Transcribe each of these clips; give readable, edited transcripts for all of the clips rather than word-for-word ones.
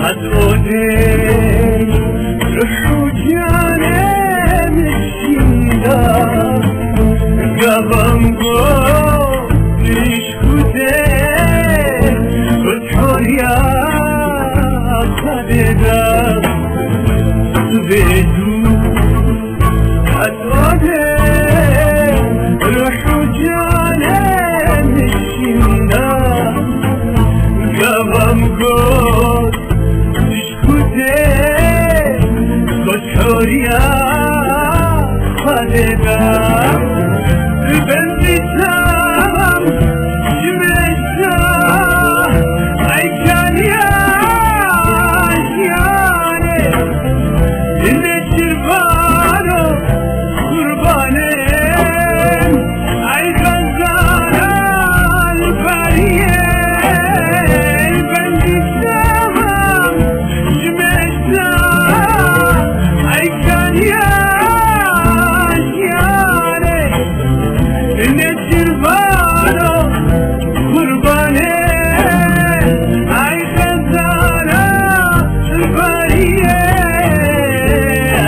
هتقولي رحوجاني مشينا قبل قوليش كتير فتحور يا خالدا بيدو هتقولي رحوجاني مشينا قبل قوليش كتير فتحور يا خالدا بنتي سام جمعتها اي كان يا جاني اللي شربانه قربانين اي غزاله البريين بنتي سام جمعتها اي كان يا النجربانو قرباني اي غزالة البرية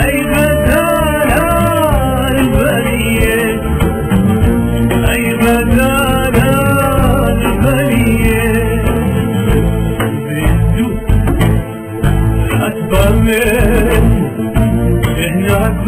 اي غزالة البرية اي غزالة البرية بدو اتبلد هناك